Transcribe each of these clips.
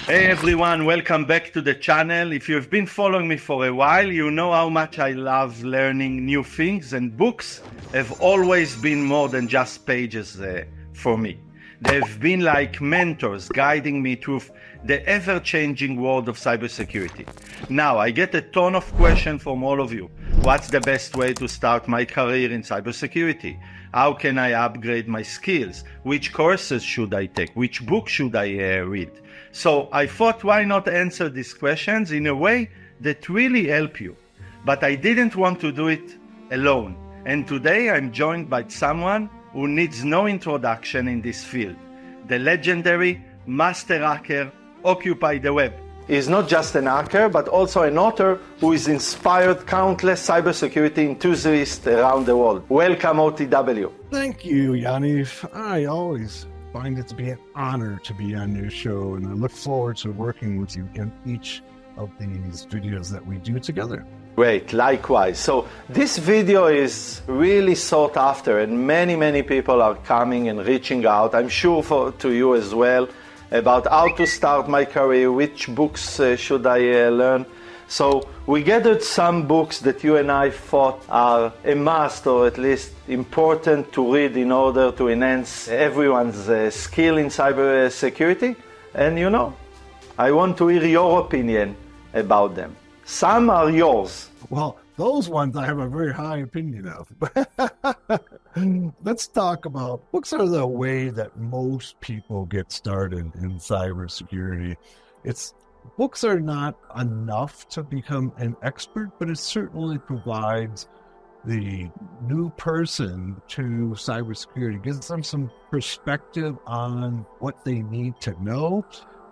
Hey everyone, welcome back to the channel. If you've been following me for a while, you know how much I love learning new things, and books have always been more than just pages for me. They've been like mentors guiding me through the ever-changing world of cybersecurity. Now, I get a ton of questions from all of you. What's the best way to start my career in cybersecurity? How can I upgrade my skills? Which courses should I take? Which book should I read? So I thought, why not answer these questions in a way that really help you? But I didn't want to do it alone. And today I'm joined by someone who needs no introduction in this field. The legendary master hacker Occupy the Web. He's not just an hacker, but also an author who has inspired countless cybersecurity enthusiasts around the world. Welcome, OTW. Thank you, Yaniv. I always find it to be an honor to be on your show, and I look forward to working with you in each of these videos that we do together. Great, likewise. So this video is really sought after, and many people are coming and reaching out, I'm sure to you as well, about how to start my career, which books should I learn. So we gathered some books that you and I thought are a must, or at least important to read in order to enhance everyone's skill in cybersecurity. And you know, I want to hear your opinion about them. Some are yours. Well, those ones I have a very high opinion of. Let's talk about books are the way that most people get started in cybersecurity. Books are not enough to become an expert, but it certainly provides the new person to cybersecurity, gives them some perspective on what they need to know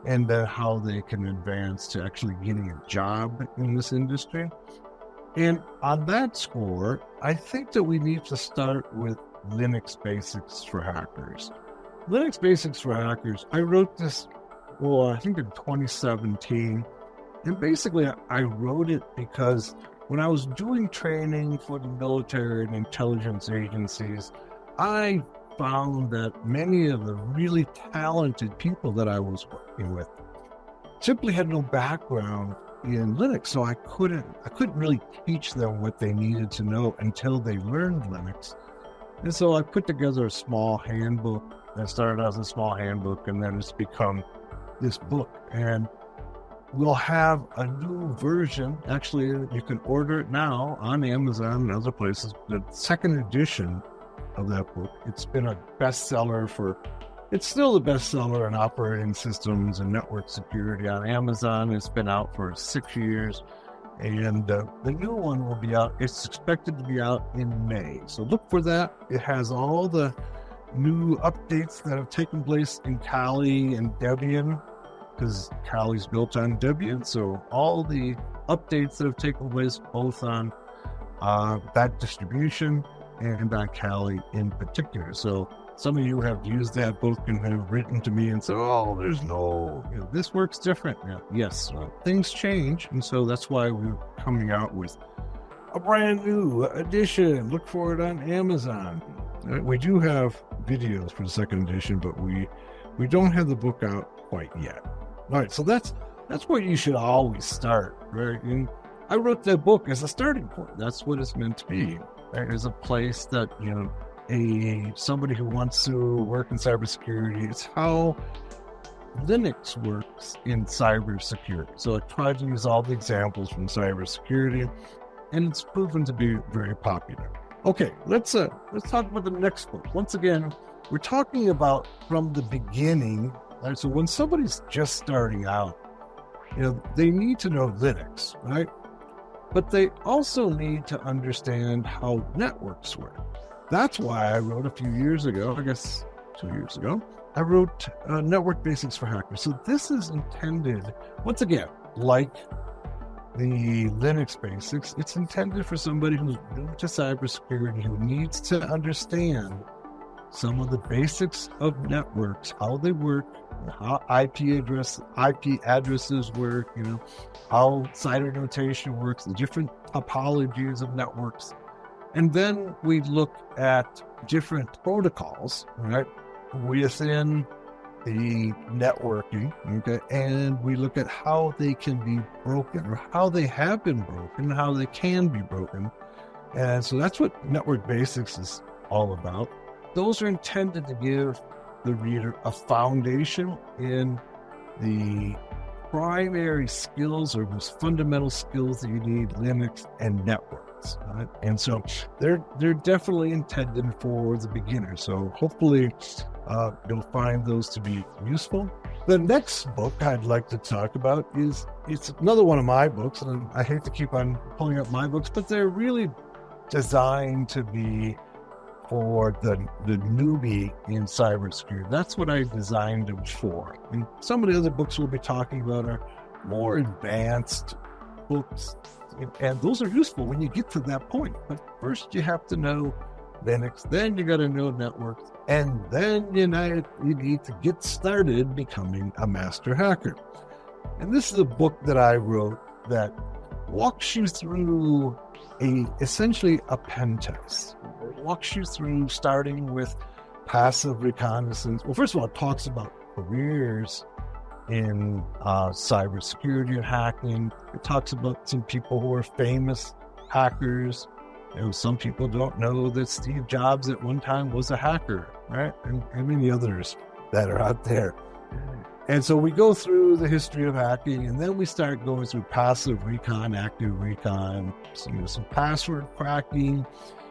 and then how they can advance to actually getting a job in this industry. And on that score, I think that we need to start with Linux Basics for Hackers. Linux Basics for Hackers, I wrote this, I think in 2017. And basically, I wrote it because when I was doing training for the military and intelligence agencies, I found that many of the really talented people that I was working with simply had no background in Linux, so I couldn't really teach them what they needed to know until they learned Linux. And so I put together a small handbook that started as a small handbook, and then it's become this book. And we'll have a new version. Actually, you can order it now on Amazon and other places. The second edition of that book. It's been a bestseller it's still the bestseller in operating systems and network security on Amazon. It's been out for 6 years, and the new one will be out. It's expected to be out in May. So look for that. It has all the new updates that have taken place in Kali and Debian, because Kali's built on Debian. So all the updates that have taken place both on that distribution and on Kali in particular. So some of you have used that book and have written to me and said, this works different. Yes, things change. And so that's why we're coming out with a brand new edition. Look for it on Amazon. We do have videos for the second edition, but we don't have the book out quite yet. All right, so that's where you should always start, right? And I wrote that book as a starting point. That's what it's meant to be. There's a place that, somebody who wants to work in cybersecurity, it's how Linux works in cybersecurity. So I tried to use all the examples from cybersecurity, and it's proven to be very popular. Okay, let's talk about the next book. Once again, we're talking about from the beginning. Right? So when somebody's just starting out, they need to know Linux, right? But they also need to understand how networks work. That's why I wrote a few years ago, I guess 2 years ago, I wrote Network Basics for Hackers. So this is intended, once again, like the Linux Basics, it's intended for somebody who's new to cybersecurity, who needs to understand some of the basics of networks, how they work, how IP addresses work, how CIDR notation works, the different topologies of networks. And then we look at different protocols, right, within the networking, okay, and we look at how they can be broken or how they have been broken, how they can be broken. And so that's what Network Basics is all about. Those are intended to give the reader a foundation in the primary skills or most fundamental skills that you need, Linux and networks. Right? And so they're definitely intended for the beginner. So hopefully you'll find those to be useful. The next book I'd like to talk about it's another one of my books, and I hate to keep on pulling up my books, but they're really designed to be for the newbie in cybersecurity. That's what I designed them for. And some of the other books we'll be talking about are more advanced books, and those are useful when you get to that point. But first you have to know Linux, then you got to know networks, and then you need to get started becoming a master hacker. And this is a book that I wrote that walks you through essentially a pen test. It walks you through starting with passive reconnaissance. Well, first of all, it talks about careers in cybersecurity and hacking. It talks about some people who are famous hackers. Some people don't know that Steve Jobs at one time was a hacker, right? And many others that are out there. And so we go through the history of hacking, and then we start going through passive recon, active recon, some password cracking,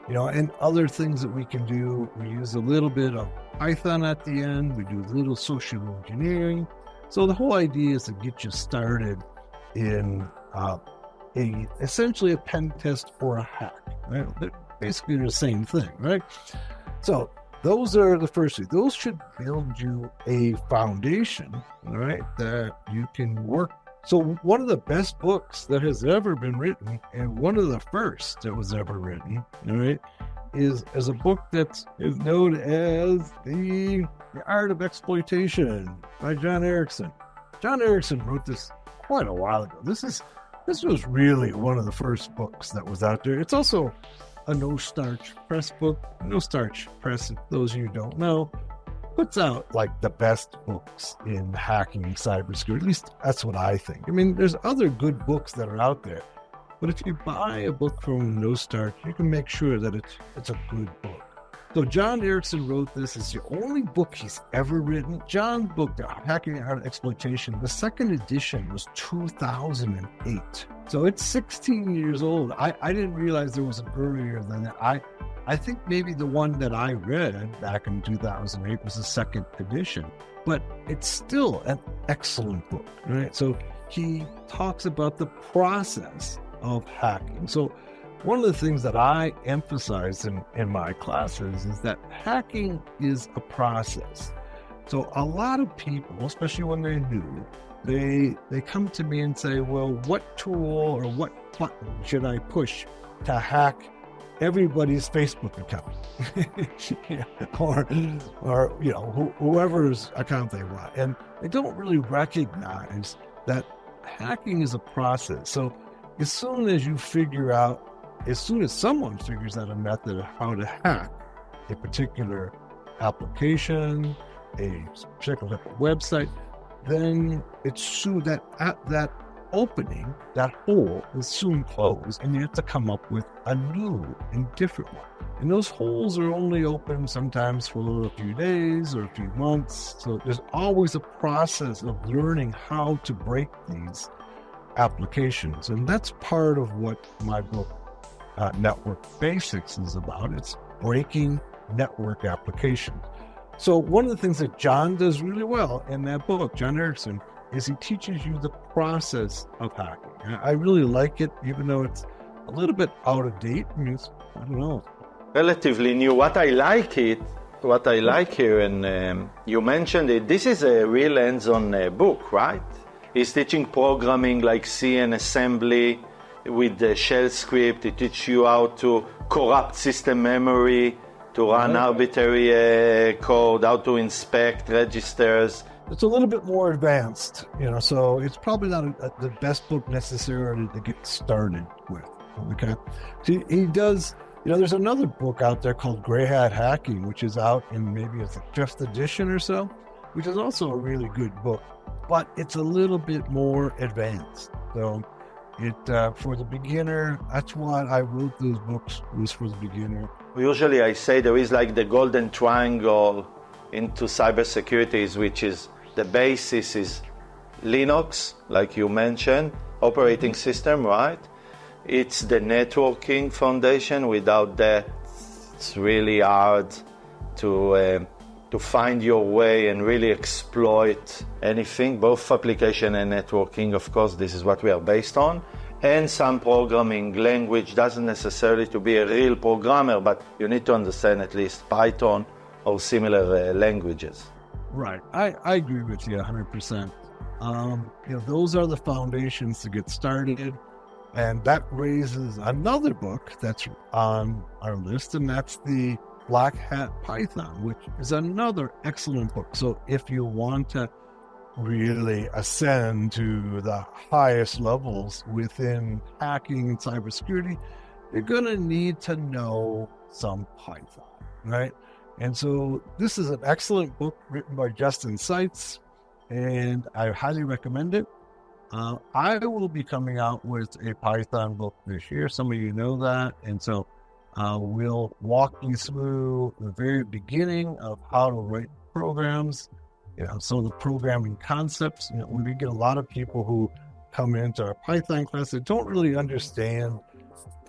and other things that we can do. We use a little bit of Python at the end. We do a little social engineering. So the whole idea is to get you started in essentially a pen test or a hack. Right? They're basically the same thing, right? So those are the first two. Those should build you a foundation, all right, that you can work. So one of the best books that has ever been written, and one of the first that was ever written, all right, is a book that is known as the Art of Exploitation by John Erickson. John Erickson wrote this quite a while ago. This was really one of the first books that was out there. It's also a No Starch Press book. No Starch Press, if those of you who don't know, puts out like the best books in hacking cybersecurity. At least that's what I think. I mean, there's other good books that are out there, but if you buy a book from No Starch, you can make sure that it's a good book. So John Erickson wrote this. It's the only book he's ever written. John's book, The Hacking Art of Exploitation, the second edition was 2008. So it's 16 years old. I didn't realize there was an earlier than that. I think maybe the one that I read back in 2008 was the second edition, but it's still an excellent book, right? So he talks about the process of hacking. So one of the things that I emphasize in my classes is that hacking is a process. So a lot of people, especially when they're new, they come to me and say, well, what tool or what button should I push to hack everybody's Facebook account? or whoever's account they want. And they don't really recognize that hacking is a process. So as soon as someone figures out a method of how to hack a particular application, a particular website, then it's soon that opening, that hole is soon closed, and you have to come up with a new and different one. And those holes are only open sometimes for a few days or a few months. So there's always a process of learning how to break these applications. And that's part of what my book, Network Basics, is about. It's breaking network applications. So one of the things that John does really well in that book, John Erickson, is he teaches you the process of hacking. I really like it, even though it's a little bit out of date. I mean, I don't know. Relatively new. What I like here, and you mentioned it, this is a real hands-on book, right? He's teaching programming like C and assembly with the shell script. It teaches you how to corrupt system memory, to run arbitrary code, how to inspect registers. It's a little bit more advanced, so it's probably not the best book necessarily to get started with, okay? So he does, there's another book out there called Gray Hat Hacking, which is out in maybe it's the 5th edition or so. which is also a really good book, but it's a little bit more advanced. So it for the beginner, that's why I wrote those books, was for the beginner. Usually I say there is like the golden triangle into cybersecurity, which is the basis is Linux, like you mentioned, operating system, right? It's the networking foundation. Without that, it's really hard to find your way and really exploit anything, both application and networking. Of course, this is what we are based on. And some programming language, doesn't necessarily to be a real programmer, but you need to understand at least Python or similar languages. Right. I agree with you 100%. Those are the foundations to get started. And that raises another book that's on our list, and that's the Black Hat Python, which is another excellent book. So if you want to really ascend to the highest levels within hacking and cybersecurity, you're going to need to know some Python, right? And so this is an excellent book written by Justin Seitz, and I highly recommend it. I will be coming out with a Python book this year. Some of you know that. And so we'll walk you through the very beginning of how to write programs, some of the programming concepts. We get a lot of people who come into our Python class that don't really understand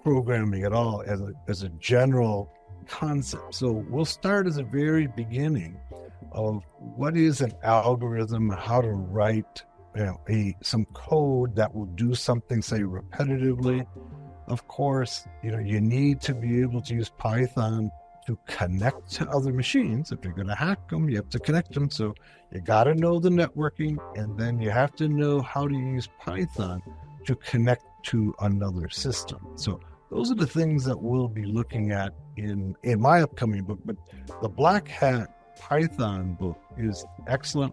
programming at all as a general concept. So we'll start at the very beginning of what is an algorithm, how to write some code that will do something, say, repetitively. Of course, you need to be able to use Python to connect to other machines. If you're going to hack them, you have to connect them. So you got to know the networking, and then you have to know how to use Python to connect to another system. So those are the things that we'll be looking at in my upcoming book. But the Black Hat Python book is excellent.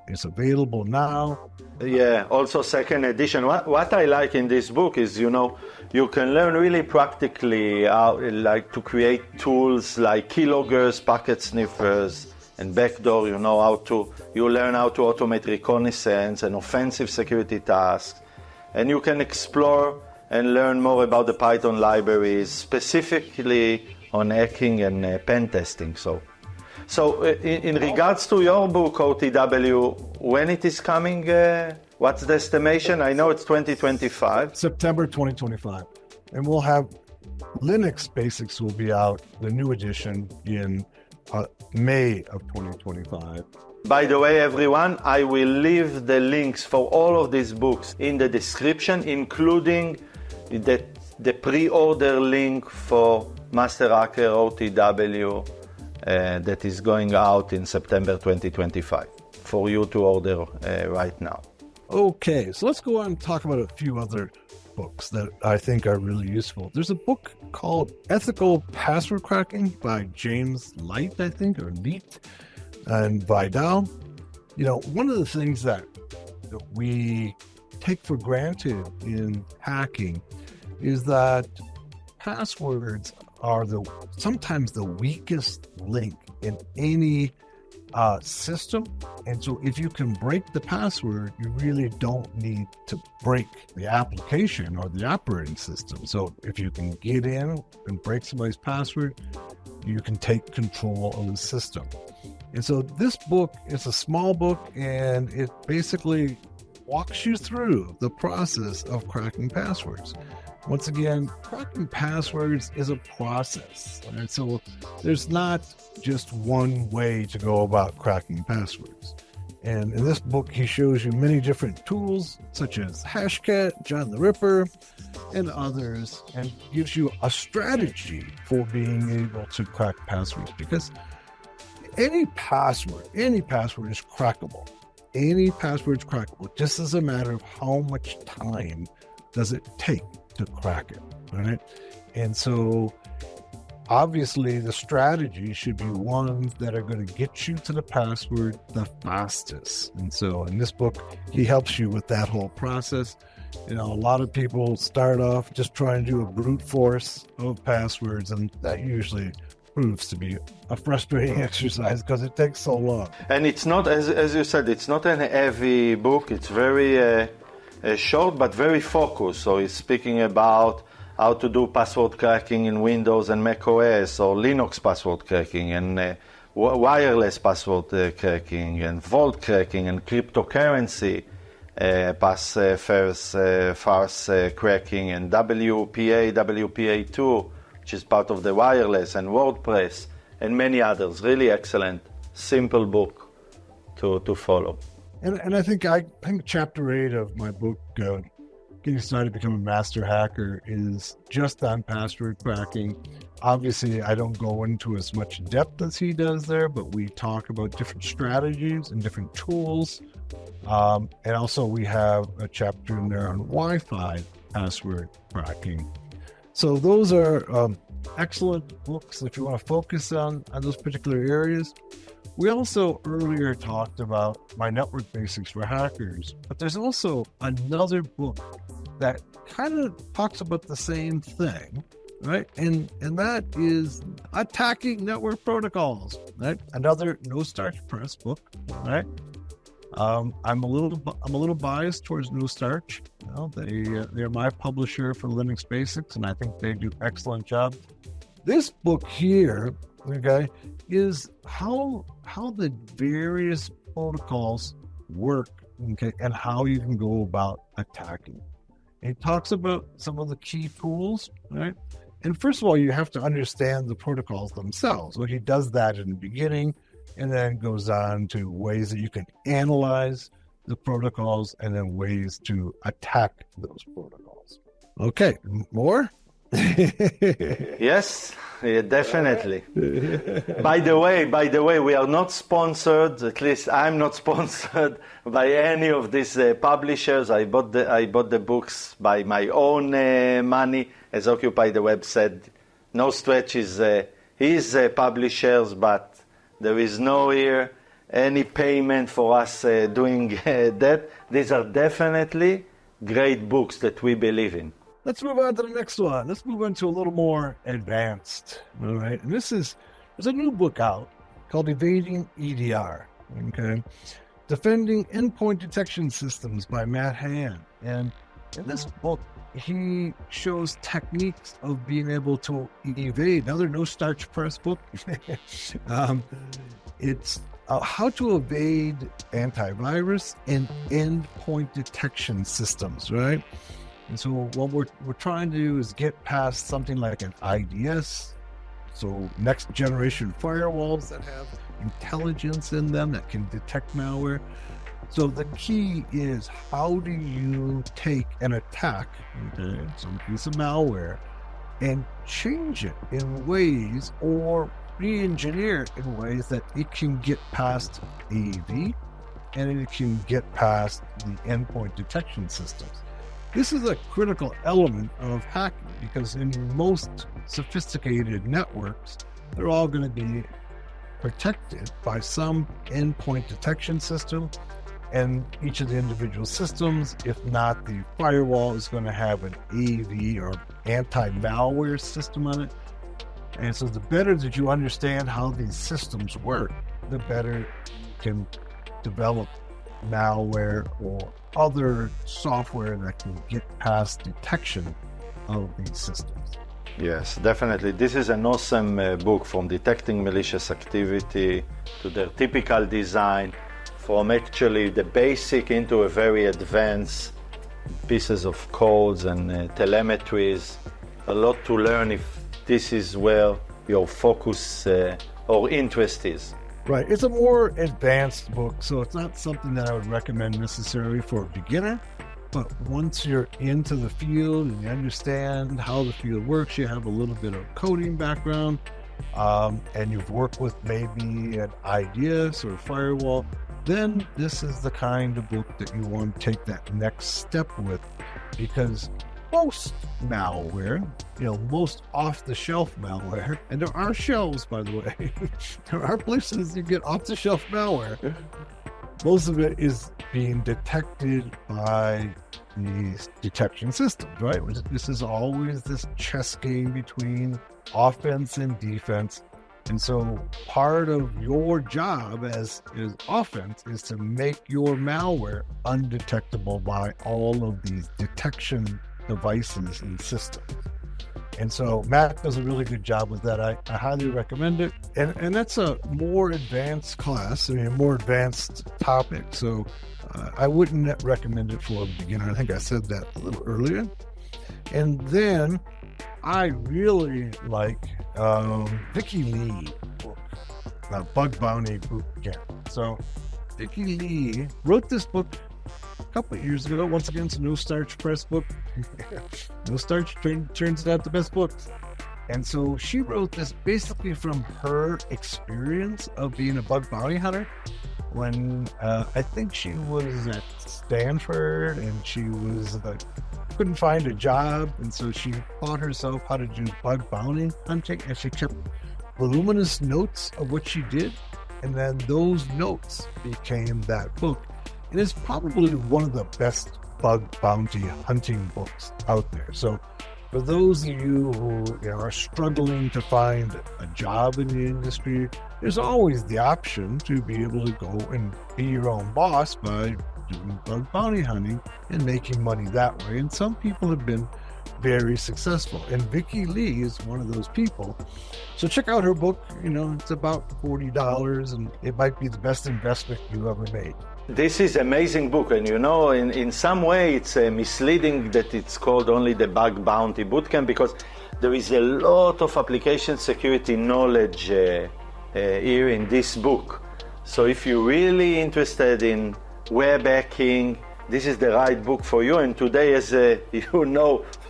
It's available now. Yeah, also second edition. What I like in this book is, you can learn really practically how, like, to create tools like keyloggers, packet sniffers, and backdoor. You learn how to automate reconnaissance and offensive security tasks, and you can explore and learn more about the Python libraries, specifically on hacking and pen testing. So in regards to your book, OTW, when it is coming, what's the estimation? I know it's 2025. September 2025. And we'll have Linux Basics will be out, the new edition, in May of 2025. By the way, everyone, I will leave the links for all of these books in the description, including the pre-order link for Master Hacker OTW. That is going out in September 2025 for you to order right now. Okay, so let's go on and talk about a few other books that I think are really useful. There's a book called Ethical Password Cracking by James Light, I think, or Leet, and Vidal. One of the things that we take for granted in hacking is that passwords are sometimes the weakest link in any system. And so if you can break the password, you really don't need to break the application or the operating system. So if you can get in and break somebody's password, you can take control of the system. And so this book is a small book, and it basically walks you through the process of cracking passwords. Once again, cracking passwords is a process. Right? So there's not just one way to go about cracking passwords. And in this book, he shows you many different tools, such as Hashcat, John the Ripper, and others, and gives you a strategy for being able to crack passwords. Because any password is crackable. Any password is crackable. Just as a matter of how much time does it take to crack it, right? And so obviously the strategy should be ones that are going to get you to the password the fastest. And so in this book, he helps you with that whole process. A lot of people start off just trying to do a brute force of passwords, and that usually proves to be a frustrating exercise because it takes so long. And it's not, as you said, it's not an heavy book. It's very short but very focused. So it's speaking about how to do password cracking in Windows and Mac OS, or Linux password cracking, and wireless password cracking, and vault cracking, and cryptocurrency farce cracking, and WPA2, which is part of the wireless, and WordPress, and many others. Really excellent, simple book to follow. And I think chapter 8 of my book, Getting Started to Become a Master Hacker, is just on password cracking. Obviously, I don't go into as much depth as he does there, but we talk about different strategies and different tools. And also we have a chapter in there on Wi-Fi password cracking. So those are excellent books if you want to focus on those particular areas. We also earlier talked about My Network Basics for Hackers, but there's also another book that kind of talks about the same thing, right? And that is Attacking Network Protocols, right? Another No Starch Press book, right? I'm a little biased towards No Starch. You know, they're my publisher for Linux Basics, and I think they do excellent job. This book here, okay, is how the various protocols work, okay, and how you can go about attacking. It talks about some of the key tools, right? And first of all, you have to understand the protocols themselves. Well, he does that in the beginning, and then goes on to ways that you can analyze the protocols, and then ways to attack those protocols. Okay, more? Yes, definitely. By the way, we are not sponsored. At least I'm not sponsored by any of these publishers. I bought the books by my own money. As Occupy the Web said, No Stretch is his publishers, but there is no here any payment for us doing that. These are definitely great books that we believe in. Let's move on to the next one. Let's move on to a little more advanced. All right. And there's a new book out called Evading EDR. Okay. Defending Endpoint Detection Systems by Matt Hand. And in this book, he shows techniques of being able to evade. Another No Starch Press book. It's how to evade antivirus and endpoint detection systems, right? And so what we're trying to do is get past something like an IDS, so next generation firewalls that have intelligence in them that can detect malware. So the key is, how do you take an attack, okay, some piece of malware, and change it in ways, or re-engineer it in ways that it can get past AV and it can get past the endpoint detection systems. This is a critical element of hacking, because in most sophisticated networks, they're all going to be protected by some endpoint detection system, and each of the individual systems, if not the firewall, is going to have an AV or anti-malware system on it. And so the better that you understand how these systems work, the better you can develop malware or other software that can get past detection of these systems. Yes, definitely. This is an awesome book, from detecting malicious activity to their typical design, from actually the basic into a very advanced pieces of codes and telemetries. A lot to learn if this is where your focus or interest is. Right. It's a more advanced book, so it's not something that I would recommend necessarily for a beginner. But once you're into the field and you understand how the field works, you have a little bit of coding background, and you've worked with maybe an IDS or a firewall, then this is the kind of book that you want to take that next step with, because most malware, most off-the-shelf malware, and there are shelves, by the way, there are places you get off-the-shelf malware. Most of it is being detected by these detection systems, right? This is always this chess game between offense and defense. And so part of your job as offense is to make your malware undetectable by all of these detection devices and systems. And so Matt does a really good job with that. I highly recommend it. And that's a more advanced class, a more advanced topic. So I wouldn't recommend it for a beginner. I think I said that a little earlier. And then I really like Vicki Lee book, Bug Bounty Bootcamp. So Vicki Lee wrote this book a couple of years ago. Once again, it's a No Starch Press book. No Starch turns out the best books. And so she wrote this basically from her experience of being a bug bounty hunter when I think she was at Stanford and she was couldn't find a job, and so she taught herself how to do bug bounty hunting, and she kept voluminous notes of what she did, and then those notes became that book. And it's probably one of the best bug bounty hunting books out there. So for those of you who are struggling to find a job in the industry, there's always the option to be able to go and be your own boss by doing bug bounty hunting and making money that way. And some people have been very successful. And Vicki Lee is one of those people. So check out her book. It's about $40 and it might be the best investment you ever made. This is an amazing book, and in some way it's misleading that it's called only the Bug Bounty Bootcamp, because there is a lot of application security knowledge here in this book. So if you're really interested in web hacking, this is the right book for you. And today, as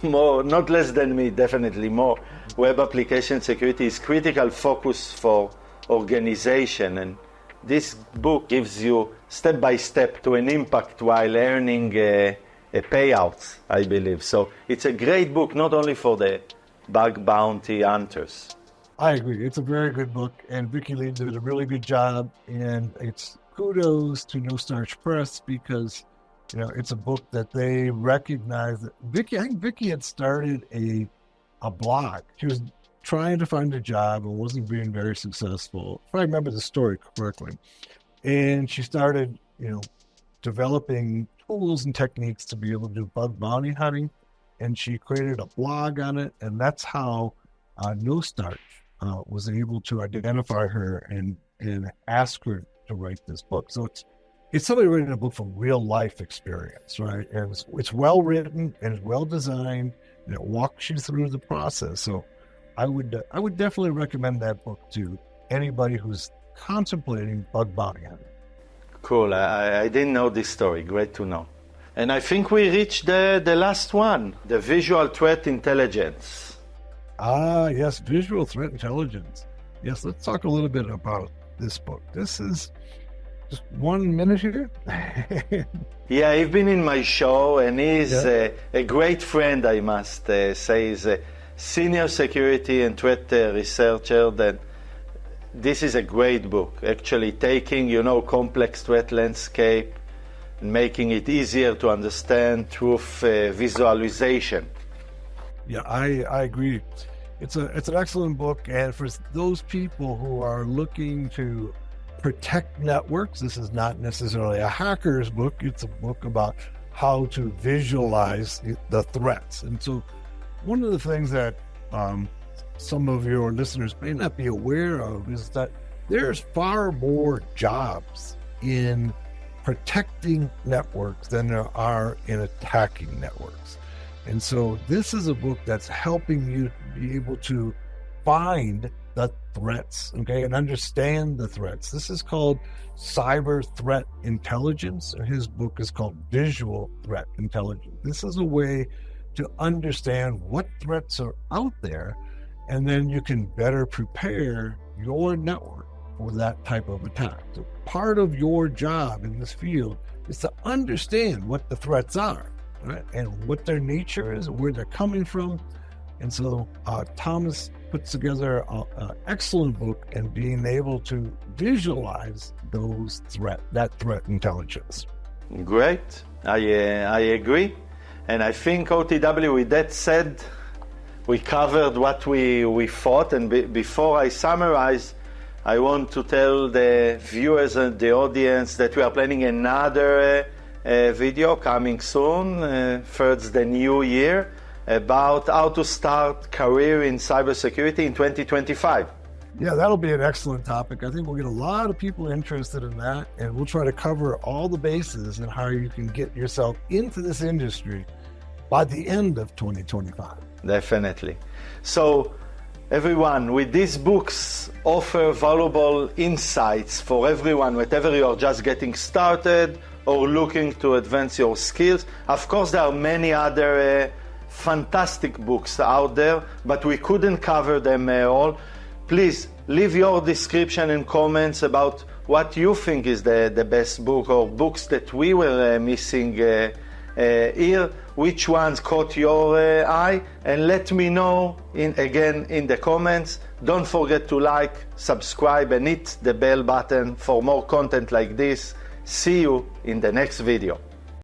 more, not less than me, definitely more, web application security is critical focus for organization. And this book gives you step by step to an impact while earning a payout, I believe. So it's a great book, not only for the bug bounty hunters. I agree. It's a very good book, and Vicki Lee did a really good job. And it's kudos to No Starch Press because it's a book that they recognize that I think Vicki had started a blog. She was trying to find a job and wasn't being very successful, if I remember the story correctly. And she started, developing tools and techniques to be able to do bug bounty hunting. And she created a blog on it. And that's how No Starch was able to identify her and ask her to write this book. So it's somebody writing a book from real life experience, right? And it's well written and it's well designed, and it walks you through the process. So I would definitely recommend that book to anybody who's contemplating bug bounty hunting. Cool. I didn't know this story. Great to know. And I think we reached the last one, the visual threat intelligence. Yes, visual threat intelligence. Yes, let's talk a little bit about this book. This is just 1 minute here. Yeah, he's been in my show, and he's a great friend, I must say. He's a senior security and threat researcher. That this is a great book, actually taking, complex threat landscape and making it easier to understand through visualization. Yeah, I agree. It's an excellent book, and for those people who are looking to protect networks, this is not necessarily a hacker's book. It's a book about how to visualize the threats. And so one of the things that some of your listeners may not be aware of is that there's far more jobs in protecting networks than there are in attacking networks. And so this is a book that's helping you be able to find the threats, okay, and understand the threats. This is called Cyber Threat Intelligence. His book is called Visual Threat Intelligence. This is a way to understand what threats are out there, and then you can better prepare your network for that type of attack. So part of your job in this field is to understand what the threats are, right, and what their nature is, where they're coming from. And so Thomas puts together an excellent book in being able to visualize that threat intelligence. Great. I agree. And I think, OTW, with that said, we covered what we thought, and before I summarize, I want to tell the viewers and the audience that we are planning another video coming soon, towards the new year, about how to start career in cybersecurity in 2025. Yeah, that'll be an excellent topic. I think we'll get a lot of people interested in that, and we'll try to cover all the bases and how you can get yourself into this industry by the end of 2025. Definitely. So everyone, with these books offer valuable insights for everyone, whatever you are just getting started or looking to advance your skills. Of course, there are many other fantastic books out there, but we couldn't cover them all. Please leave your description and comments about what you think is the best book, or books that we were missing here, which ones caught your eye, and let me know again in the comments. Don't forget to like, subscribe, and hit the bell button for more content like this. See you in the next video.